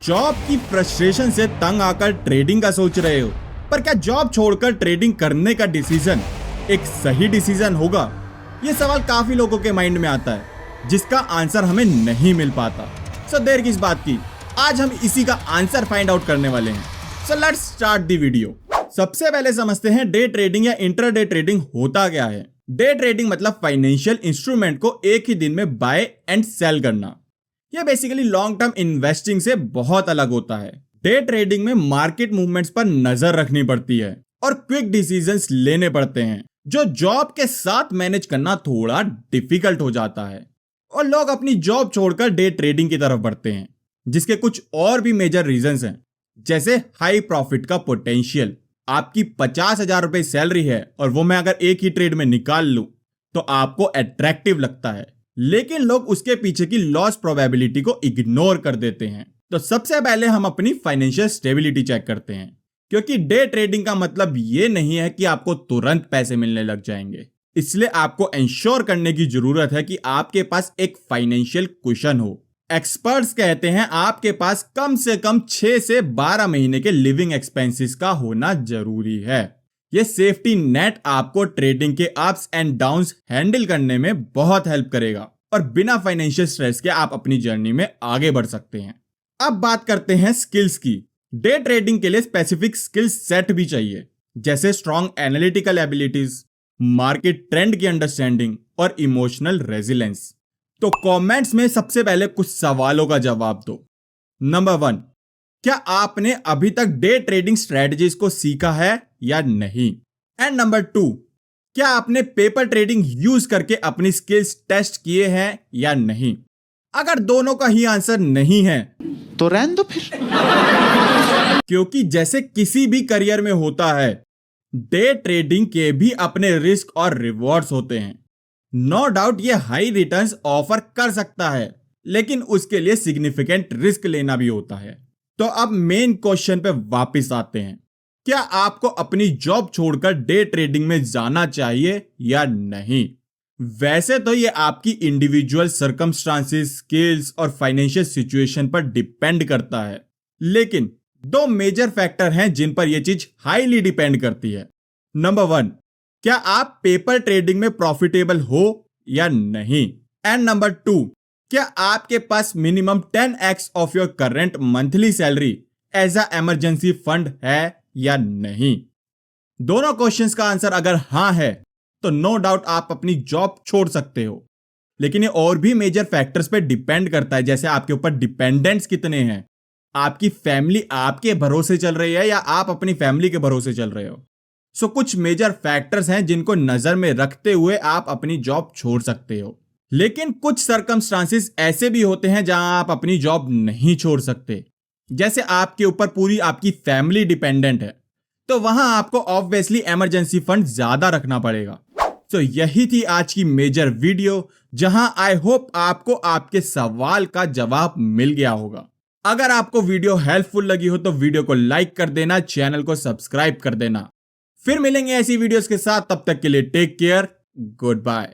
Job की frustration से तंग आकर ट्रेडिंग का सोच रहे हो, पर क्या जॉब छोड़कर ट्रेडिंग करने का डिसीजन एक सही डिसीजन होगा? ये सवाल काफी लोगों के माइंड में आता है, जिसका आंसर हमें नहीं मिल पाता। सो देर किस बात की, आज हम इसी का आंसर फाइंड आउट करने वाले हैं। So let's start the video. सबसे पहले समझते हैं डे ट्रेडिंग या इंट्राडे ट्रेडिंग होता क्या है। डे ट्रेडिंग मतलब फाइनेंशियल इंस्ट्रूमेंट को एक ही दिन में बाय एंड सेल करना। यह बेसिकली लॉन्ग टर्म इन्वेस्टिंग से बहुत अलग होता है। डे ट्रेडिंग में मार्केट मूवमेंट्स पर नजर रखनी पड़ती है और क्विक डिसीजंस लेने पड़ते हैं, जो जॉब के साथ मैनेज करना थोड़ा डिफिकल्ट हो जाता है। और लोग अपनी जॉब छोड़कर डे ट्रेडिंग की तरफ बढ़ते हैं, जिसके कुछ और भी मेजर रीजंस हैं, जैसे हाई प्रॉफिट का पोटेंशियल। आपकी 50,000 रुपए सैलरी है और वो मैं अगर एक ही ट्रेड में निकाल लूं तो आपको अट्रैक्टिव लगता है, लेकिन लोग उसके पीछे की लॉस प्रोबेबिलिटी को इग्नोर कर देते हैं। तो सबसे पहले हम अपनी फाइनेंशियल स्टेबिलिटी चेक करते हैं, क्योंकि डे ट्रेडिंग का मतलब ये नहीं है कि आपको तुरंत पैसे मिलने लग जाएंगे। इसलिए आपको इंश्योर करने की जरूरत है कि आपके पास एक फाइनेंशियल कुशन हो। एक्सपर्ट्स कहते हैं आपके पास कम से कम 6 से 12 महीने के लिविंग एक्सपेंसेस का होना जरूरी है। यह सेफ्टी नेट आपको ट्रेडिंग के अप्स एंड डाउन्स हैंडल करने में बहुत हेल्प करेगा और बिना फाइनेंशियल स्ट्रेस के आप अपनी जर्नी में आगे बढ़ सकते हैं। अब बात करते हैं स्किल्स की। डे ट्रेडिंग के लिए स्पेसिफिक स्किल सेट भी चाहिए, जैसे strong analytical abilities, market trend की अंडरस्टैंडिंग और इमोशनल रेजिलेंस। तो कमेंट्स में सबसे पहले कुछ सवालों का जवाब दो। नंबर 1, क्या आपने अभी तक डे ट्रेडिंग स्ट्रेटजीज को सीखा है या नहीं? एंड नंबर 2, क्या आपने पेपर ट्रेडिंग यूज करके अपनी स्किल्स टेस्ट किए हैं या नहीं? अगर दोनों का ही आंसर नहीं है तो रहने दो फिर। क्योंकि जैसे किसी भी करियर में होता है, डे ट्रेडिंग के भी अपने रिस्क और रिवॉर्ड्स होते हैं। नो डाउट ये हाई रिटर्न्स ऑफर कर सकता है, लेकिन उसके लिए सिग्निफिकेंट रिस्क लेना भी होता है। तो अब मेन क्वेश्चन पे वापस आते हैं, क्या आपको अपनी जॉब छोड़कर डे ट्रेडिंग में जाना चाहिए या नहीं? वैसे तो ये आपकी इंडिविजुअल सर्कमस्टांसेस, स्किल्स और फाइनेंशियल सिचुएशन पर डिपेंड करता है, लेकिन 2 मेजर फैक्टर हैं जिन पर यह चीज हाईली डिपेंड करती है। नंबर 1, क्या आप पेपर ट्रेडिंग में प्रॉफिटेबल हो या नहीं? एंड नंबर 2, क्या आपके पास minimum 10x of your current monthly salary as a emergency fund है या नहीं? दोनों क्वेश्चंस का आंसर अगर हां है तो नो डाउट आप अपनी जॉब छोड़ सकते हो, लेकिन ये और भी मेजर फैक्टर्स पे डिपेंड करता है, जैसे आपके ऊपर डिपेंडेंट्स कितने हैं, आपकी फैमिली आपके भरोसे चल रही है या आप अपनी फैमिली के भरोसे चल रहे हो। सो कुछ मेजर फैक्टर्स हैं जिनको नजर में रखते हुए आप अपनी जॉब छोड़ सकते हो। लेकिन कुछ सर्कमस्टांसेस ऐसे भी होते हैं जहां आप अपनी जॉब नहीं छोड़ सकते, जैसे आपके ऊपर पूरी आपकी फैमिली डिपेंडेंट है, तो वहां आपको ऑब्वियसली इमरजेंसी फंड ज्यादा रखना पड़ेगा। तो यही थी आज की मेजर वीडियो, जहां आई होप आपको आपके सवाल का जवाब मिल गया होगा। अगर आपको वीडियो हेल्पफुल लगी हो तो वीडियो को लाइक कर देना, चैनल को सब्सक्राइब कर देना। फिर मिलेंगे ऐसी वीडियोस के साथ, तब तक के लिए टेक केयर, गुड बाय।